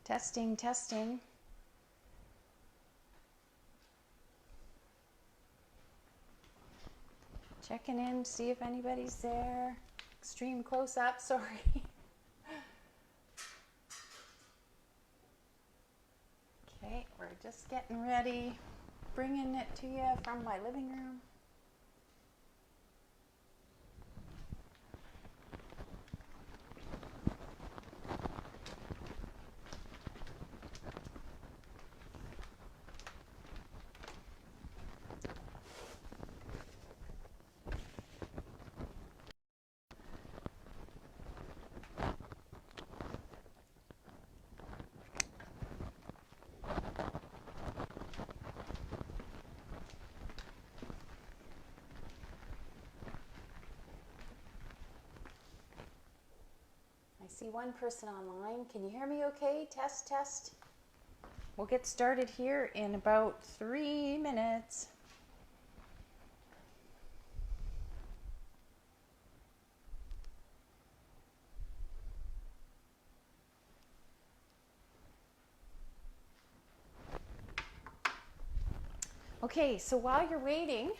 Testing, testing. Checking in, see if anybody's there. Extreme close up, sorry. Okay, we're just getting ready. Bringing it to you from my living room. I see one person online. Can you hear me okay? Test, test. We'll get started here in about 3 minutes. Okay, so while you're waiting,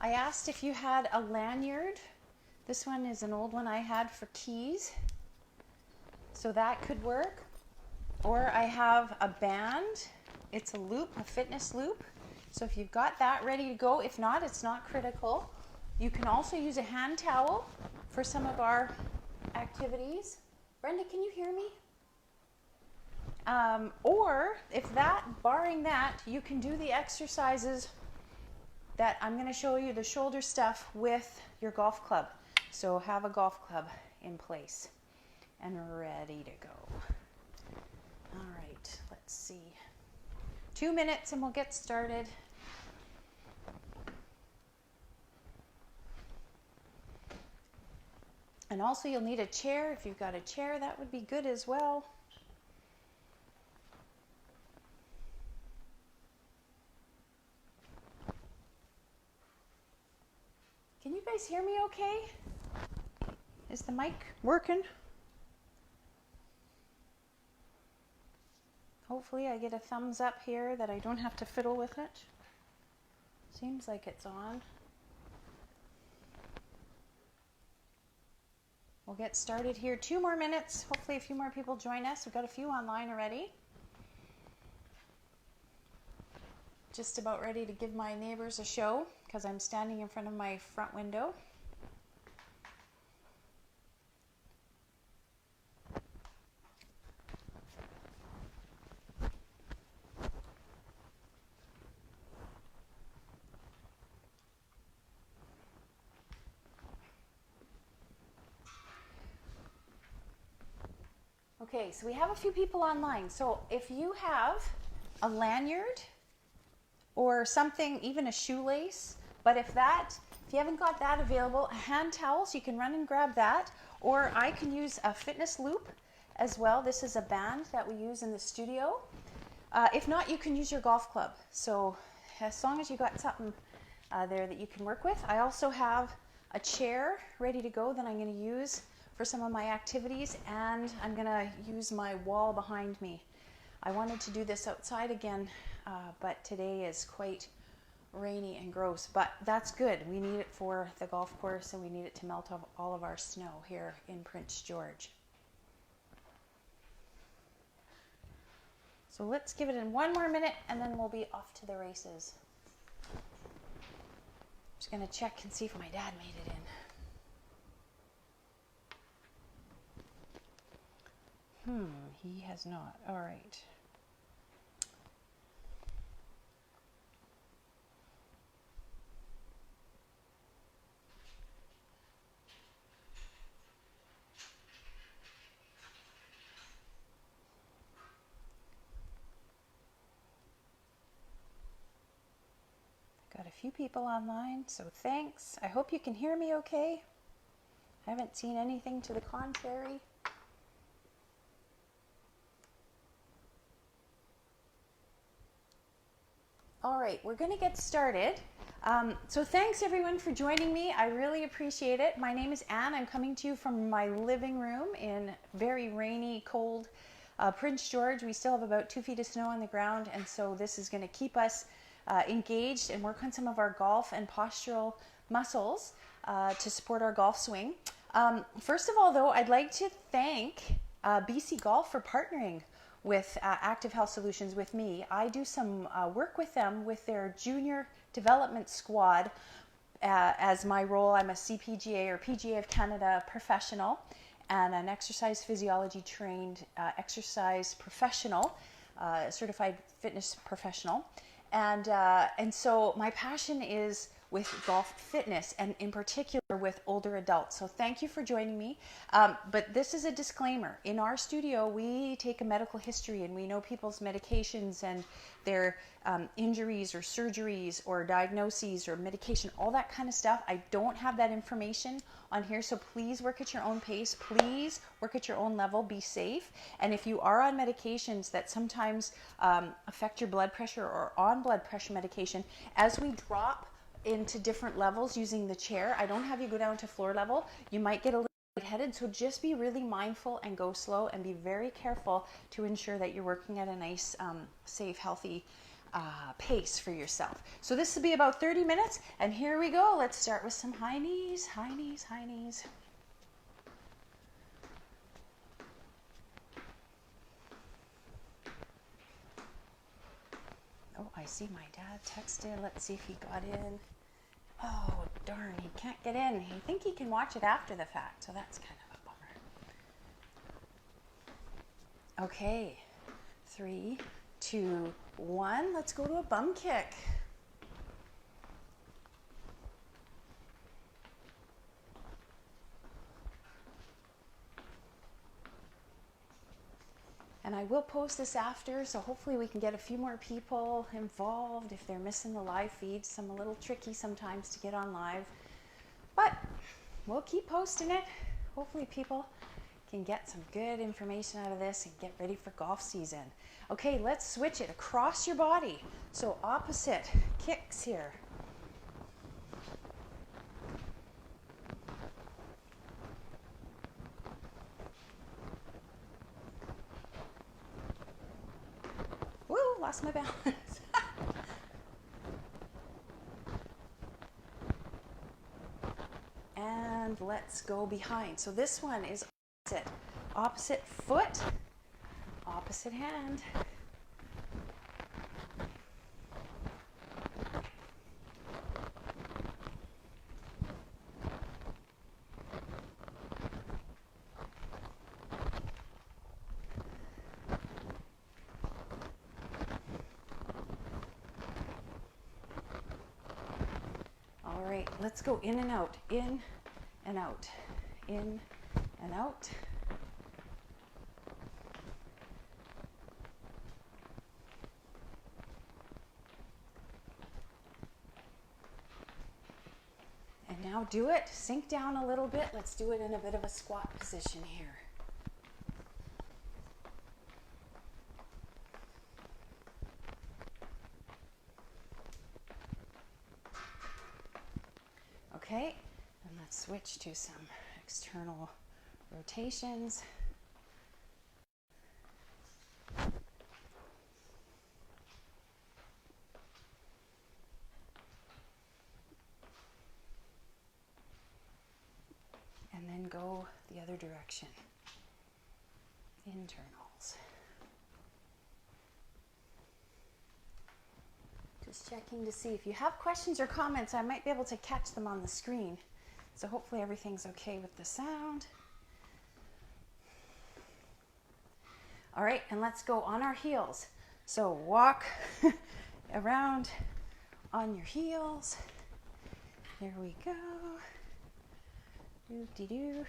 I asked if you had a lanyard. This one is an old one I had for keys. So that could work. Or I have a band. It's a loop, a fitness loop. So if you've got that ready to go, if not, it's not critical. You can also use a hand towel for some of our activities. Brenda, can you hear me? Or if that, barring that, you can do the exercises that I'm going to show you, the shoulder stuff, with your golf club. So have a golf club in place and ready to go. All right, let's see. 2 minutes and we'll get started. And also you'll need a chair. If you've got a chair, that would be good as well. Can you guys hear me okay? Is the mic working? Hopefully I get a thumbs up here that I don't have to fiddle with it. Seems like it's on. We'll get started here. 2 more minutes. Hopefully a few more people join us. We've got a few online already. Just about ready to give my neighbors a show because I'm standing in front of my front window. Okay, so we have a few people online. So if you have a lanyard or something, even a shoelace, but if you haven't got that available, hand towels, you can run and grab that, or I can use a fitness loop as well. This is a band that we use in the studio. If not, you can use your golf club. So as long as you got something there that you can work with. I also have a chair ready to go that I'm going to use for some of my activities, and I'm going to use my wall behind me. I wanted to do this outside again, but today is quite rainy and gross, but that's good. We need it for the golf course, and we need it to melt off all of our snow here in Prince George. So let's give it in 1 more minute, and then we'll be off to the races. Just going to check and see if my dad made it in. He has not. All right. Got a few people online, so thanks. I hope you can hear me okay. I haven't seen anything to the contrary. All right, we're going to get started. So thanks everyone for joining me. I really appreciate it. My name is Anne. I'm coming to you from my living room in very rainy, cold Prince George, we still have about 2 feet of snow on the ground, and so this is going to keep us engaged and work on some of our golf and postural muscles to support our golf swing. First of all, though, I'd like to thank BC Golf for partnering with Active Health Solutions with me. I do some work with them with their junior development squad. As my role, I'm a CPGA or PGA of Canada professional and an exercise physiology trained exercise professional, certified fitness professional. And so my passion is with golf fitness, and in particular with older adults. So thank you for joining me. But this is a disclaimer. In our studio, we take a medical history and we know people's medications and their injuries or surgeries or diagnoses or medication, all that kind of stuff. I don't have that information on here, so please work at your own pace. Please work at your own level. Be safe. And if you are on medications that sometimes affect your blood pressure or on blood pressure medication, as we drop into different levels using the chair, I don't have you go down to floor level. You might get a little lightheaded, so just be really mindful and go slow and be very careful to ensure that you're working at a nice, safe, healthy pace for yourself. So this will be about 30 minutes, and here we go. Let's start with some high knees, high knees, high knees. Oh, I see my dad texted. Let's see if he got in. Oh, darn, he can't get in. I think he can watch it after the fact, so that's kind of a bummer. Okay, 3, 2, 1. Let's go to a bum kick. And I will post this after, so hopefully we can get a few more people involved if they're missing the live feed. Some a little tricky sometimes to get on live, but we'll keep posting it. Hopefully people can get some good information out of this and get ready for golf season. Okay, let's switch it across your body. So opposite kicks here. Woo, lost my balance. And let's go behind. So this one is opposite. Opposite foot, opposite hand. All right, let's go in and out, in and out, in and out. And now do it, sink down a little bit. Let's do it in a bit of a squat position here. Okay, and let's switch to some external rotations. And then go the other direction. Internals. Just checking to see if you have questions or comments. I might be able to catch them on the screen. So hopefully everything's okay with the sound. All right, and let's go on our heels. So walk around on your heels. There we go. Doo-dee-doo.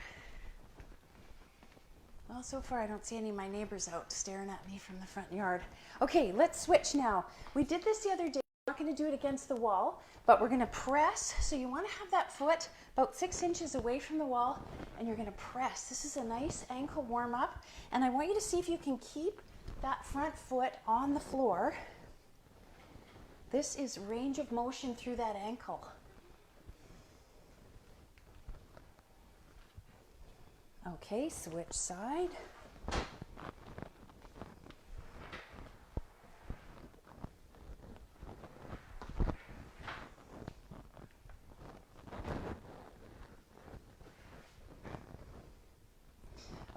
Well, so far I don't see any of my neighbors out staring at me from the front yard. Okay, let's switch now. We did this the other day. We're not going to do it against the wall, but we're going to press. So you want to have that foot about 6 inches away from the wall, and you're going to press. This is a nice ankle warm up, and I want you to see if you can keep that front foot on the floor. This is range of motion through that ankle. Okay, switch side.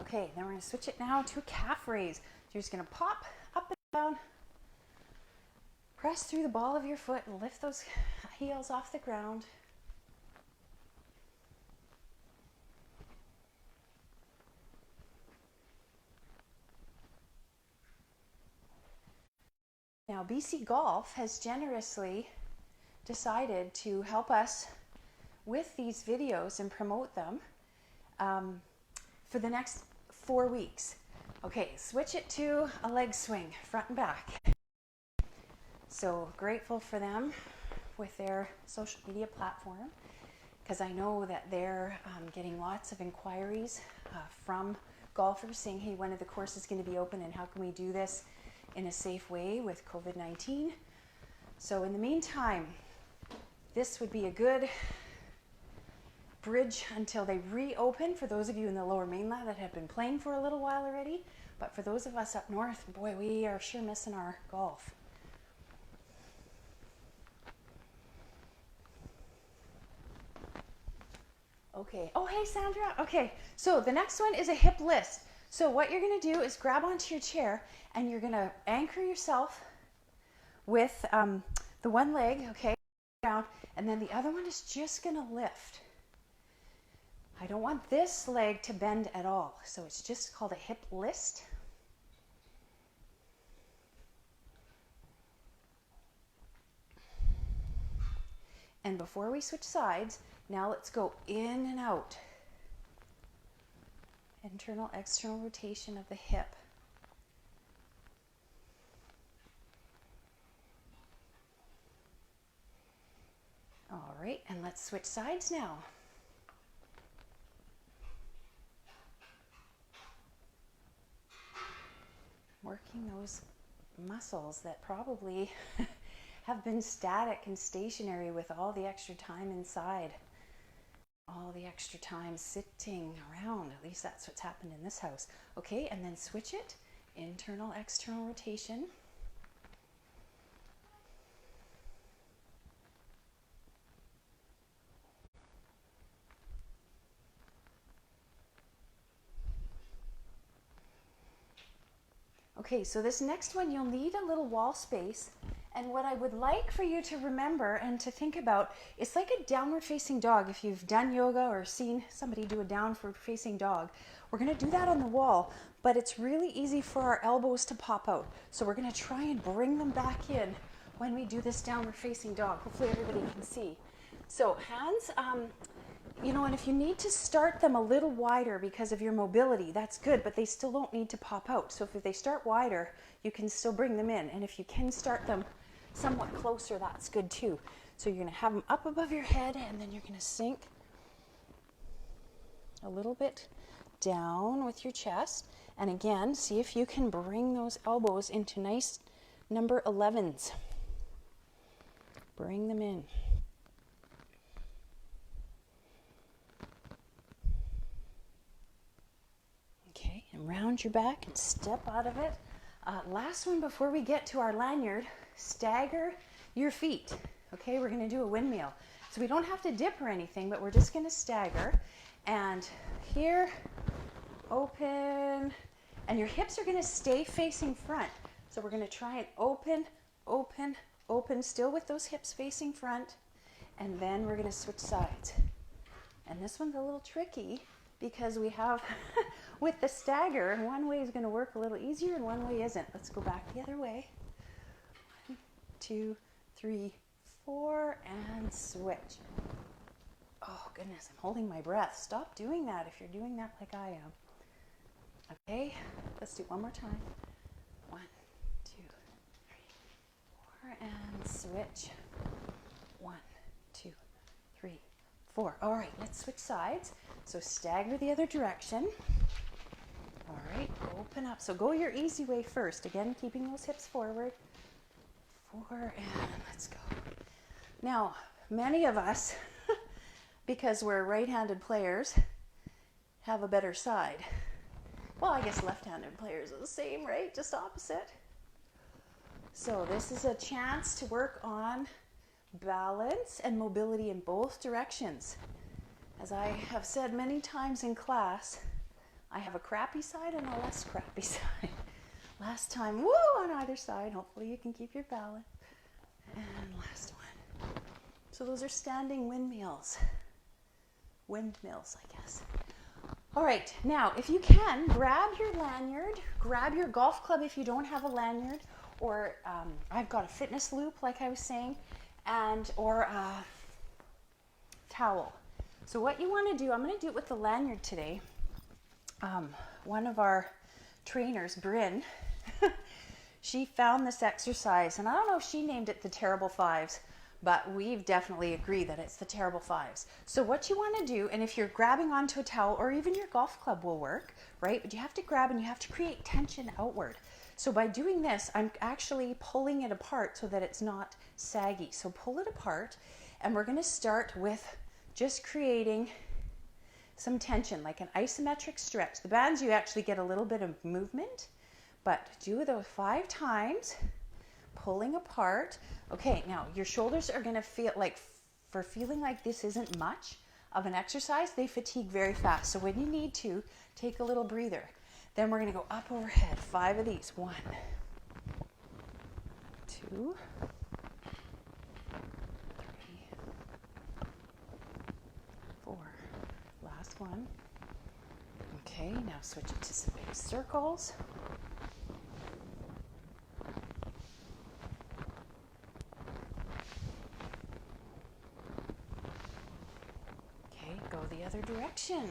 Okay, then we're going to switch it now to a calf raise. You're just going to pop up and down, press through the ball of your foot and lift those heels off the ground. Now, BC Golf has generously decided to help us with these videos and promote them for the next 4 weeks. Okay, switch it to a leg swing, front and back. So grateful for them with their social media platform, because I know that they're getting lots of inquiries from golfers saying, hey, when are the courses going to be open and how can we do this in a safe way with COVID-19? So in the meantime, this would be a good bridge until they reopen for those of you in the Lower Mainland that have been playing for a little while already. But for those of us up north, boy, we are sure missing our golf. Okay. Oh, hey, Sandra. Okay. So the next one is a hip list. So what you're going to do is grab onto your chair and you're going to anchor yourself with the one leg, okay, down, and then the other one is just going to lift. I don't want this leg to bend at all, so it's just called a hip list. And before we switch sides, now let's go in and out. Internal, external rotation of the hip. All right, and let's switch sides now. Working those muscles that probably have been static and stationary with all the extra time inside. All the extra time sitting around. At least that's what's happened in this house. Okay, and then switch it. Internal, external rotation. Okay, so this next one, you'll need a little wall space. And what I would like for you to remember and to think about, it's like a downward facing dog. If you've done yoga or seen somebody do a downward facing dog, we're going to do that on the wall, but it's really easy for our elbows to pop out. So we're going to try and bring them back in when we do this downward facing dog. Hopefully everybody can see. So hands, you know, and if you need to start them a little wider because of your mobility, that's good, but they still don't need to pop out. So if they start wider, you can still bring them in. And if you can start them somewhat closer, that's good too. So you're going to have them up above your head, and then you're going to sink a little bit down with your chest. And again, see if you can bring those elbows into nice number 11s. Bring them in. Okay, and round your back and step out of it. Last one before we get to our lanyard, stagger your feet. Okay, we're going to do a windmill. So we don't have to dip or anything, but we're just going to stagger. And here, open, and your hips are going to stay facing front. So we're going to try and open, open, open, still with those hips facing front. And then we're going to switch sides. And this one's a little tricky because we have, with the stagger, one way is going to work a little easier and one way isn't. Let's go back the other way. 1, 2, 3, 4, and switch. Oh goodness, I'm holding my breath. Stop doing that if you're doing that like I am. Okay, let's do one more time. 1, 2, 3, 4, and switch. 1, 2, 3, 4. All right, let's switch sides. So stagger the other direction. All right, open up. So go your easy way first. Again, keeping those hips forward. 4, and let's go. Now, many of us, because we're right-handed players, have a better side. Well, I guess left-handed players are the same, right? Just opposite. So this is a chance to work on balance and mobility in both directions. As I have said many times in class, I have a crappy side and a less crappy side. Last time, woo, on either side. Hopefully you can keep your balance. And last one. So those are standing windmills. Windmills, I guess. All right, now if you can, grab your lanyard, grab your golf club if you don't have a lanyard, or I've got a fitness loop, like I was saying, or a towel. So what you want to do, I'm going to do it with the lanyard today. One of our trainers, Bryn, she found this exercise, and I don't know if she named it the Terrible Fives, but we've definitely agreed that it's the Terrible Fives. So what you want to do, and if you're grabbing onto a towel, or even your golf club will work, right? But you have to grab and you have to create tension outward. So by doing this, I'm actually pulling it apart so that it's not saggy. So pull it apart, and we're going to start with just creating some tension, like an isometric stretch. The bands, you actually get a little bit of movement, but do those 5 times, pulling apart. Okay, now your shoulders are going to feel like, for feeling like this isn't much of an exercise, they fatigue very fast. So when you need to, take a little breather. Then we're going to go up overhead. 5 of these. 1, 2, 3, 4. Last one. Okay, now switch it to some big circles. Okay, go the other direction.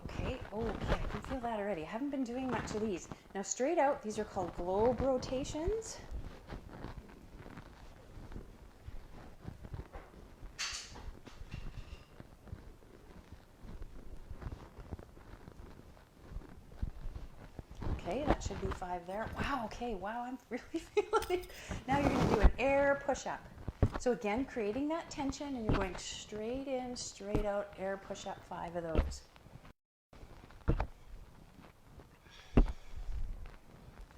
Okay, I can feel that already. I haven't been doing much of these. Now straight out, these are called globe rotations. Okay, that should be 5 there. Wow, okay, wow, I'm really feeling it. Now you're going to do an air push-up. So again, creating that tension, and you're going straight in, straight out, air push-up, 5 of those.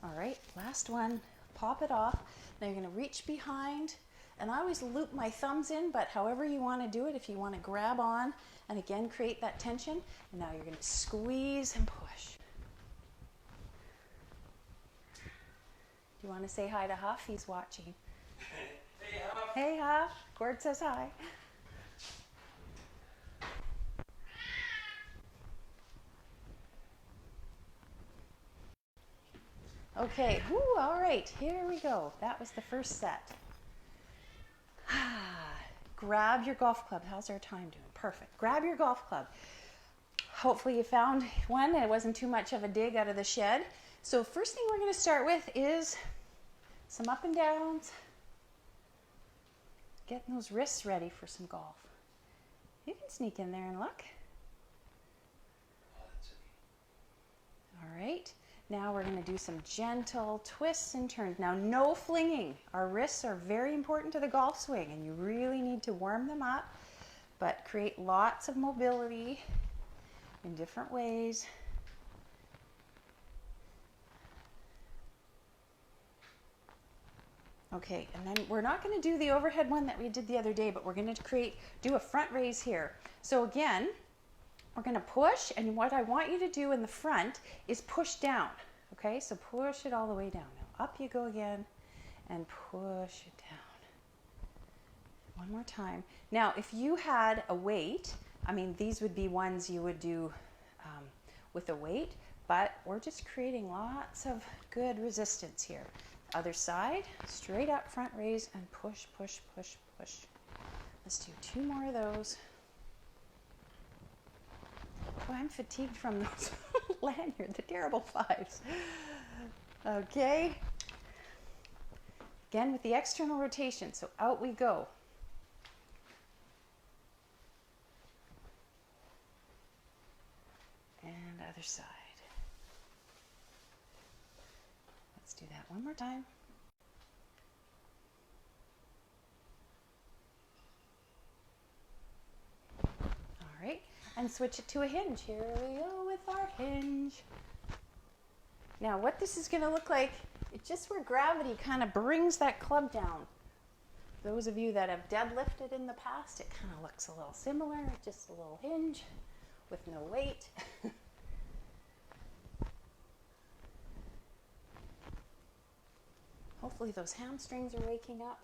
All right, last one, pop it off. Now you're going to reach behind, and I always loop my thumbs in, but however you want to do it, if you want to grab on, and again, create that tension, and now you're going to squeeze and push. Do you want to say hi to Huff? He's watching. Hey, Huff. Hey, Huff. Gord says hi. Okay, woo, all right, here we go. That was the first set. Grab your golf club. How's our time doing? Perfect. Grab your golf club. Hopefully you found one and it wasn't too much of a dig out of the shed. So first thing we're going to start with is some up and downs. Getting those wrists ready for some golf. You can sneak in there and look. All right. Now we're going to do some gentle twists and turns. Now no flinging. Our wrists are very important to the golf swing, and you really need to warm them up, but create lots of mobility in different ways. Okay, and then we're not going to do the overhead one that we did the other day, but we're going to do a front raise here. So again, we're going to push, and what I want you to do in the front is push down. Okay, so push it all the way down. Now up you go again, and push it down. One more time. Now, if you had a weight, I mean, these would be ones you would do with a weight, but we're just creating lots of good resistance here. Other side, straight up front raise, and push, push, push, push. Let's do 2 more of those. Oh, I'm fatigued from those lanyard, the Terrible Fives. Okay. Again with the external rotation, so out we go. And other side. Let's do that one more time. All right, and switch it to a hinge. Here we go with our hinge. Now what this is going to look like It's just where gravity kind of brings that club down. Those of you that have deadlifted in the past, it kind of looks a little similar, just a little hinge with no weight. Hopefully those hamstrings are waking up.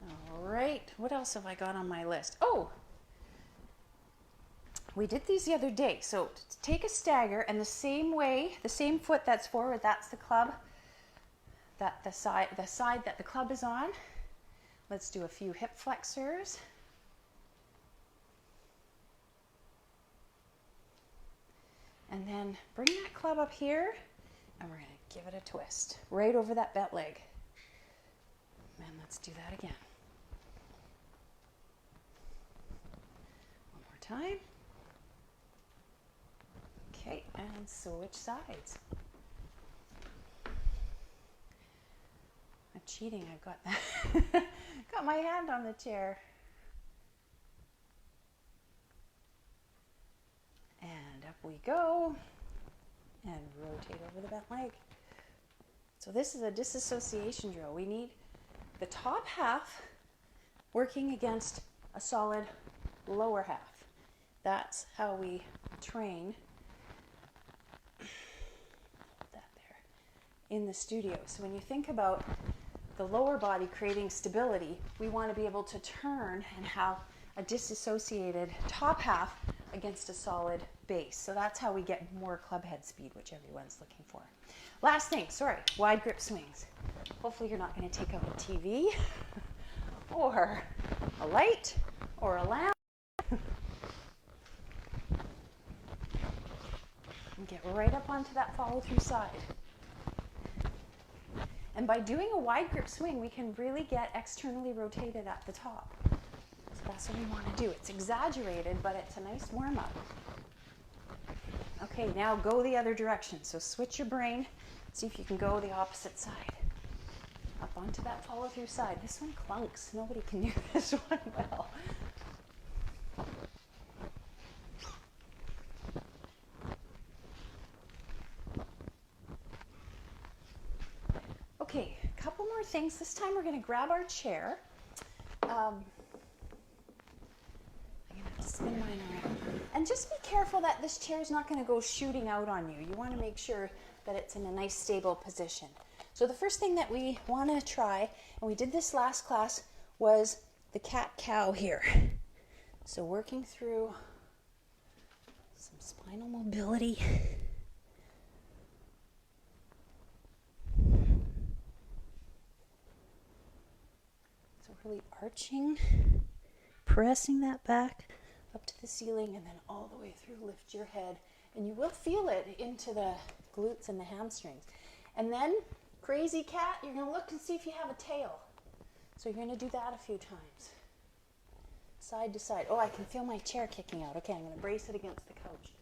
All right, what else have I got on my list? Oh, we did these the other day. So take a stagger, and the same way, the same foot that's forward, that's the club, that the side that the club is on. Let's do a few hip flexors. And then bring that club up here, and we're going to give it a twist right over that bent leg. And let's do that again. One more time. Okay, and switch sides. I'm cheating, I've got that. Got my hand on the chair. And up we go, and rotate over the bent leg. So this is a disassociation drill. We need the top half working against a solid lower half. That's how we train that there in the studio. So when you think about the lower body creating stability, we want to be able to turn and have a disassociated top half against a solid base. So that's how we get more club head speed, which everyone's looking for. Last thing, sorry, wide grip swings. Hopefully you're not going to take out a TV or a light or a lamp. And get right up onto that follow through side. And by doing a wide grip swing, we can really get externally rotated at the top. So that's what we want to do. It's exaggerated, but it's a nice warm-up. Okay, now go the other direction. So switch your brain. See if you can go the opposite side. Up onto that follow-through side. This one clunks. Nobody can do this one well. Okay, a couple more things. This time we're going to grab our chair. I'm going to have to spin mine around. And just be careful that this chair is not going to go shooting out on you. You want to make sure that it's in a nice stable position. So the first thing that we want to try, and we did this last class, was the cat-cow here. So working through some spinal mobility. Really arching, pressing that back up to the ceiling, and then all the way through. Lift your head, and you will feel it into the glutes and the hamstrings. And then, crazy cat, you're going to look and see if you have a tail. So you're going to do that a few times. Side to side. Oh, I can feel my chair kicking out. Okay, I'm going to brace it against the couch.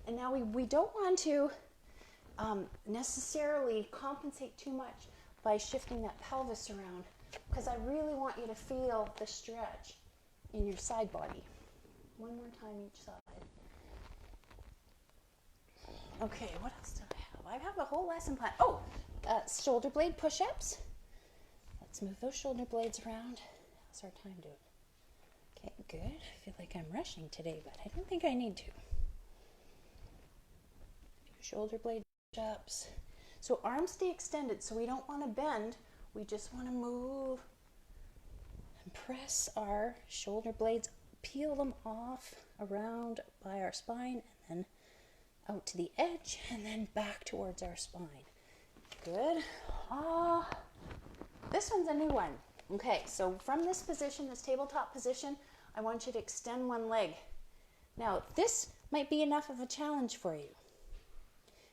And now we don't want to necessarily compensate too much by shifting that pelvis around, because I really want you to feel the stretch in your side body. One more time each side. Okay, what else do I have? I have a whole lesson plan. Oh, shoulder blade push-ups. Let's move those shoulder blades around. How's our time doing? Okay, good. I feel like I'm rushing today, but I don't think I need to. A few shoulder blade push-ups. So arms stay extended, so we don't want to bend. We just want to move and press our shoulder blades, peel them off around by our spine, and then out to the edge, and then back towards our spine. Good. This one's a new one. Okay, so from this position, this tabletop position, I want you to extend one leg. Now, this might be enough of a challenge for you.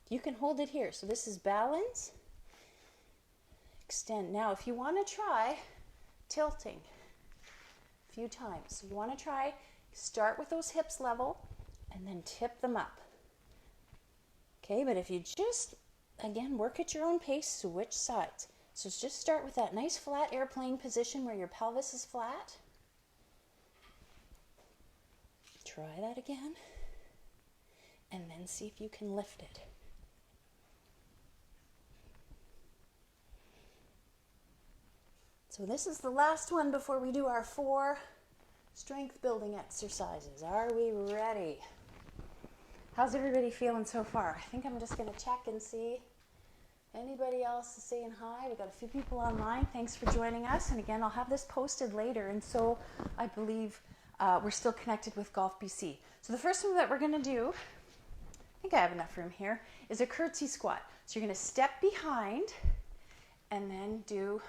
You can hold it here. So this is balance. Extend. Now, if you want to try tilting a few times, so you want to try, start with those hips level and then tip them up. Okay, but if you just, again, work at your own pace, switch sides. So just start with that nice flat airplane position where your pelvis is flat. Try that again. And then see if you can lift it. So this is the last one before we do our 4 strength building exercises. Are we ready? How's everybody feeling so far? I think I'm just going to check and see. Anybody else is saying hi? We've got a few people online. Thanks for joining us. And again, I'll have this posted later. And so I believe we're still connected with Golf BC. So the first one that we're going to do, I think I have enough room here, is a curtsy squat. So you're going to step behind and then do,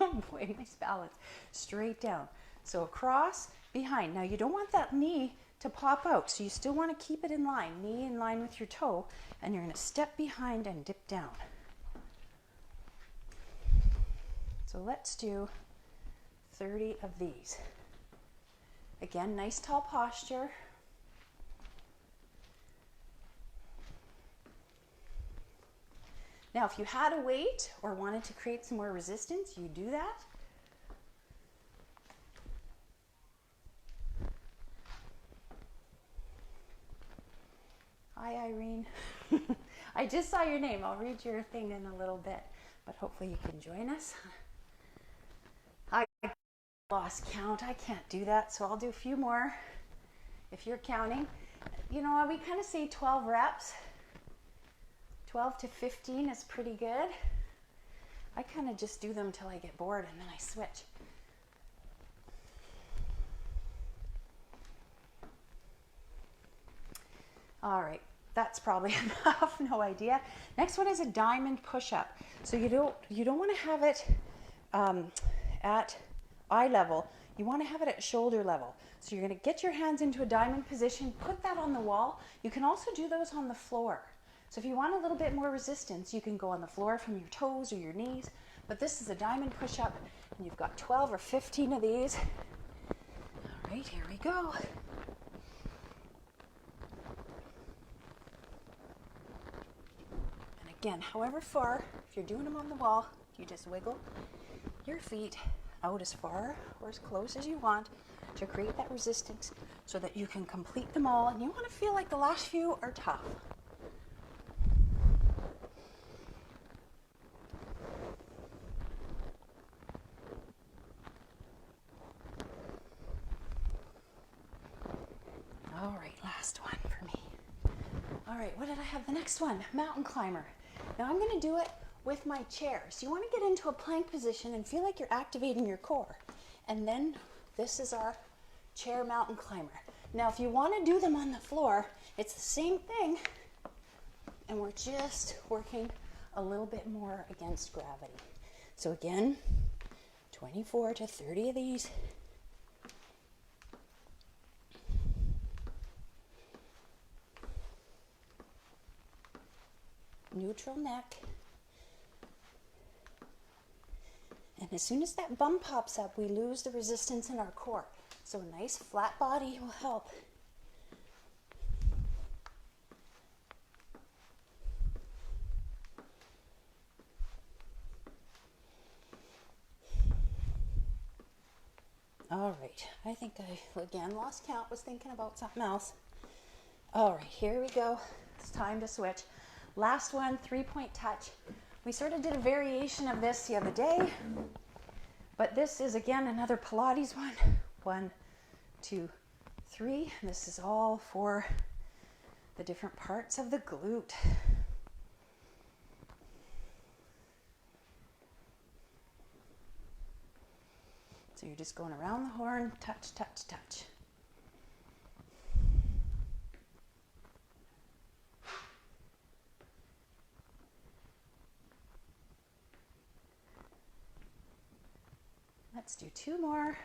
oh boy, nice balance, straight down. So across, behind. Now you don't want that knee to pop out. So you still want to keep it in line, knee in line with your toe. And you're going to step behind and dip down. So let's do 30 of these. Again, nice tall posture. Now, if you had a weight or wanted to create some more resistance, you do that. Hi, Irene. I just saw your name. I'll read your thing in a little bit, but hopefully you can join us. I lost count. I can't do that, so I'll do a few more if you're counting. You know, we kind of say 12 reps. 12 to 15 is pretty good. I kind of just do them till I get bored and then I switch. All right, that's probably enough, no idea. Next one is a diamond push-up. So you don't want to have it at eye level. You want to have it at shoulder level. So you're going to get your hands into a diamond position, put that on the wall. You can also do those on the floor. So if you want a little bit more resistance, you can go on the floor from your toes or your knees. But this is a diamond push-up, and you've got 12 or 15 of these. All right, here we go. And again, however far, if you're doing them on the wall, you just wiggle your feet out as far or as close as you want to create that resistance so that you can complete them all. And you want to feel like the last few are tough. All right, last one for me. All right, what did I have? The next one, mountain climber. Now I'm going to do it with my chair. So you want to get into a plank position and feel like you're activating your core. And then this is our chair mountain climber. Now if you want to do them on the floor, it's the same thing. And we're just working a little bit more against gravity. So again, 24 to 30 of these. Neutral neck. And as soon as that bum pops up, we lose the resistance in our core. So a nice flat body will help. All right, I think I, again, lost count, was thinking about something else. All right, here we go. It's time to switch. Last one, 3-point touch. We sort of did a variation of this the other day, but this is, again, another Pilates one. 1, 2, 3. And this is all for the different parts of the glute. So you're just going around the horn, touch, touch, touch. Let's do 2 more.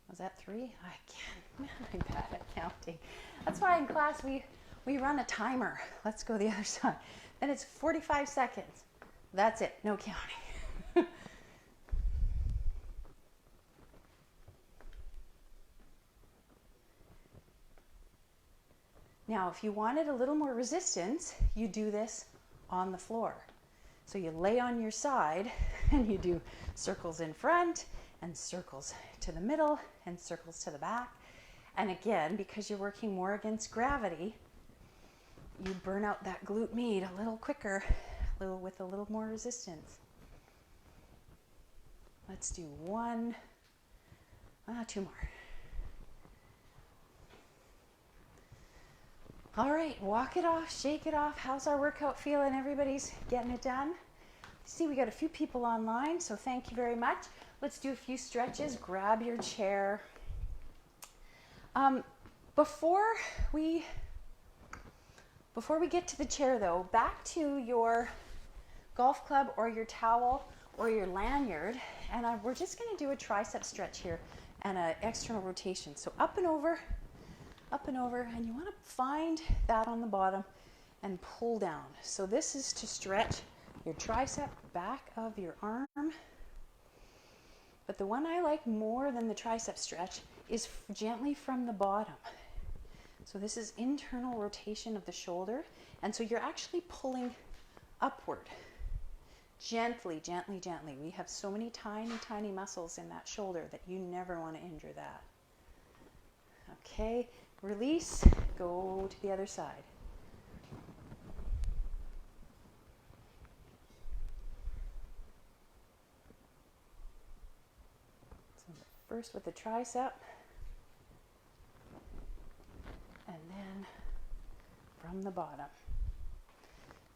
Was that 3? I can't, man, I'm bad at counting. That's why in class we run a timer. Let's go the other side. Then it's 45 seconds. That's it, no counting. Now, if you wanted a little more resistance, you do this on the floor. So you lay on your side and you do circles in front and circles to the middle and circles to the back. And again, because you're working more against gravity, you burn out that glute med a little quicker, with a little more resistance. Let's do two more. All right, walk it off, shake it off. How's our workout feeling? Everybody's getting it done? See, we got a few people online, so thank you very much. Let's do a few stretches. Grab your chair. Before we get to the chair though, back to your golf club or your towel or your lanyard, and we're just going to do a tricep stretch here and an external rotation. So up and over, and you want to find that on the bottom and pull down. So this is to stretch your tricep, back of your arm. But the one I like more than the tricep stretch is gently from the bottom. So this is internal rotation of the shoulder. And so you're actually pulling upward. Gently, gently, gently. We have so many tiny, tiny muscles in that shoulder that you never want to injure that. Okay, release, go to the other side. So first with the tricep, and then from the bottom.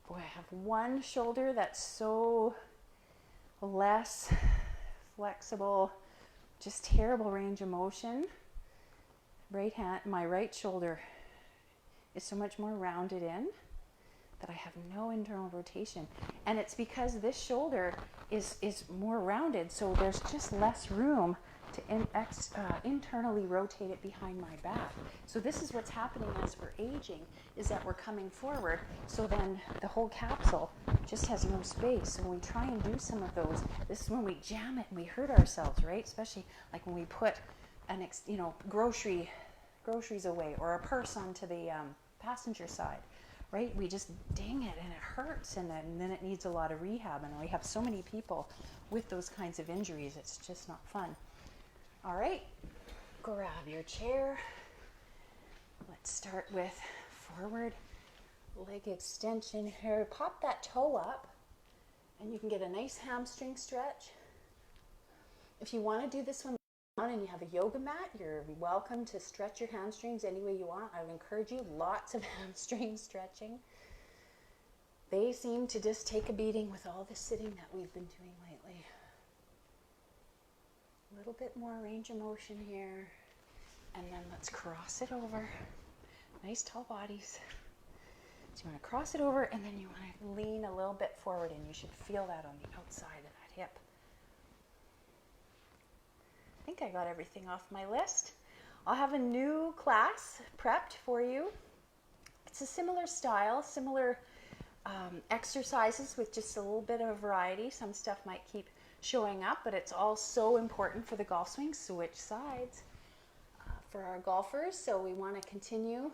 Boy, I have one shoulder that's so less flexible, just terrible range of motion. My right shoulder is so much more rounded in that I have no internal rotation. And it's because this shoulder is more rounded, so there's just less room to internally rotate it behind my back. So this is what's happening as we're aging, is that we're coming forward, so then the whole capsule just has no space. So when we try and do some of those, this is when we jam it and we hurt ourselves, right? Especially like when we put groceries away or a purse onto the passenger side, right? We just ding it and it hurts, and then it needs a lot of rehab. And we have so many people with those kinds of injuries, it's just not fun. All right, grab your chair. Let's start with forward leg extension here. Pop that toe up and you can get a nice hamstring stretch. If you want to do this one and you have a yoga mat, you're welcome to stretch your hamstrings any way you want. I would encourage you, lots of hamstring stretching. They seem to just take a beating with all the sitting that we've been doing lately. A little bit more range of motion here, and then let's cross it over. Nice tall bodies. So you want to cross it over, and then you want to lean a little bit forward, and you should feel that on the outside of that hip. I think I got everything off my list. I'll have a new class prepped for you. It's a similar style, similar exercises with just a little bit of a variety. Some stuff might keep showing up, but it's all so important for the golf swing. Switch sides for our golfers. So we want to continue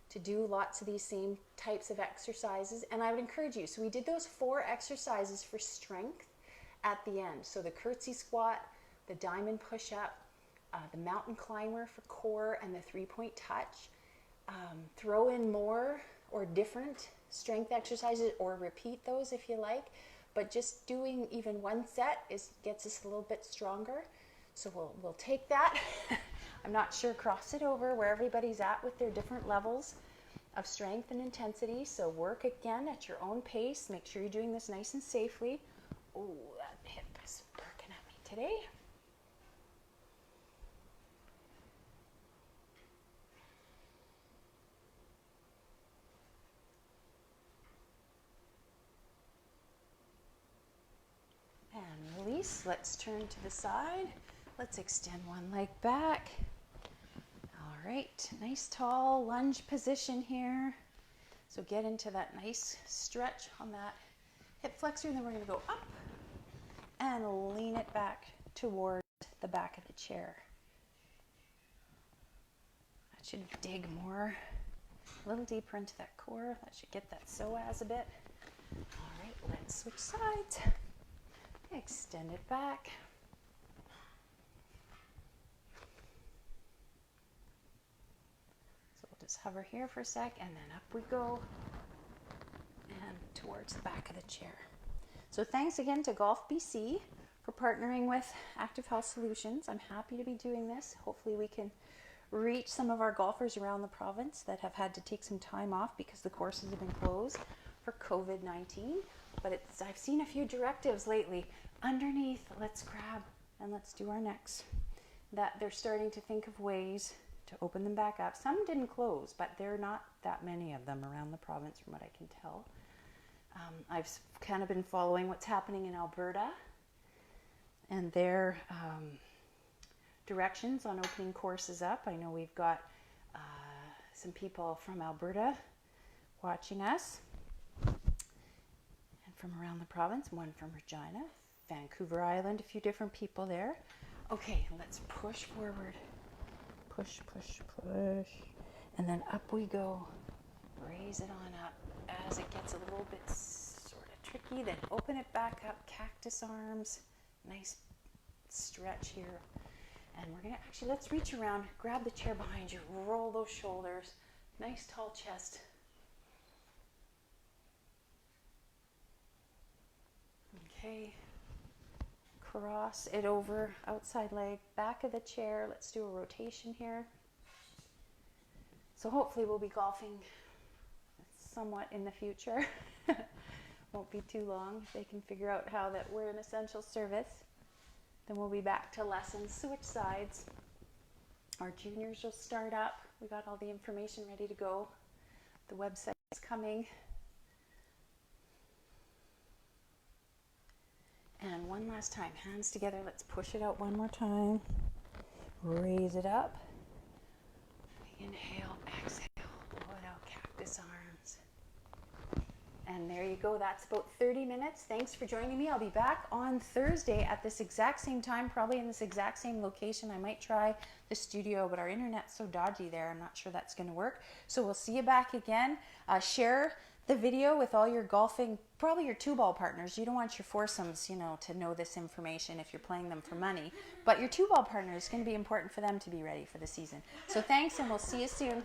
to do lots of these same types of exercises. And I would encourage you. So we did those 4 exercises for strength at the end. So the curtsy squat, the diamond push-up, the mountain climber for core, and the 3-point touch. Throw in more or different strength exercises, or repeat those if you like. But just doing even one set gets us a little bit stronger. So we'll take that. I'm not sure, cross it over where everybody's at with their different levels of strength and intensity. So work again at your own pace. Make sure you're doing this nice and safely. Oh, that hip is perking at me today. And release. Let's turn to the side. Let's extend one leg back. All right, nice tall lunge position here. So get into that nice stretch on that hip flexor, and then we're going to go up and lean it back towards the back of the chair. That should dig more a little deeper into that core. That should get that psoas a bit. All right, let's switch sides. Extend it back. So we'll just hover here for a sec, and then up we go and towards the back of the chair. So thanks again to Golf BC for partnering with Active Health Solutions. I'm happy to be doing this. Hopefully we can reach some of our golfers around the province that have had to take some time off because the courses have been closed for COVID-19. But I've seen a few directives lately. Underneath, let's grab and let's do our necks. That they're starting to think of ways to open them back up. Some didn't close, but there are not that many of them around the province from what I can tell. I've kind of been following what's happening in Alberta and their directions on opening courses up. I know we've got some people from Alberta watching us and from around the province, one from Regina, Vancouver Island, a few different people there. Okay, let's push forward. Push, push, push. And then up we go. Raise it on up. As it gets a little bit sort of tricky, then open it back up. Cactus arms. Nice stretch here. And we're going to actually, let's reach around, grab the chair behind you, roll those shoulders. Nice tall chest. Okay. Cross it over, outside leg, back of the chair. Let's do a rotation here. So hopefully we'll be golfing somewhat in the future. Won't be too long if they can figure out how that we're an essential service. Then we'll be back to lessons. Switch sides. Our juniors will start up. We got all the information ready to go. The website is coming. And one last time, hands together. Let's push it out one more time. Raise it up. Inhale, exhale, blow it out, cactus arms. And there you go. That's about 30 minutes. Thanks for joining me. I'll be back on Thursday at this exact same time, probably in this exact same location. I might try the studio, but our internet's so dodgy there. I'm not sure that's going to work. So we'll see you back again. Share the video with all your golfing, probably your two-ball partners. You don't want your foursomes, to know this information if you're playing them for money. But your two-ball partner is going to be important for them to be ready for the season. So thanks, and we'll see you soon.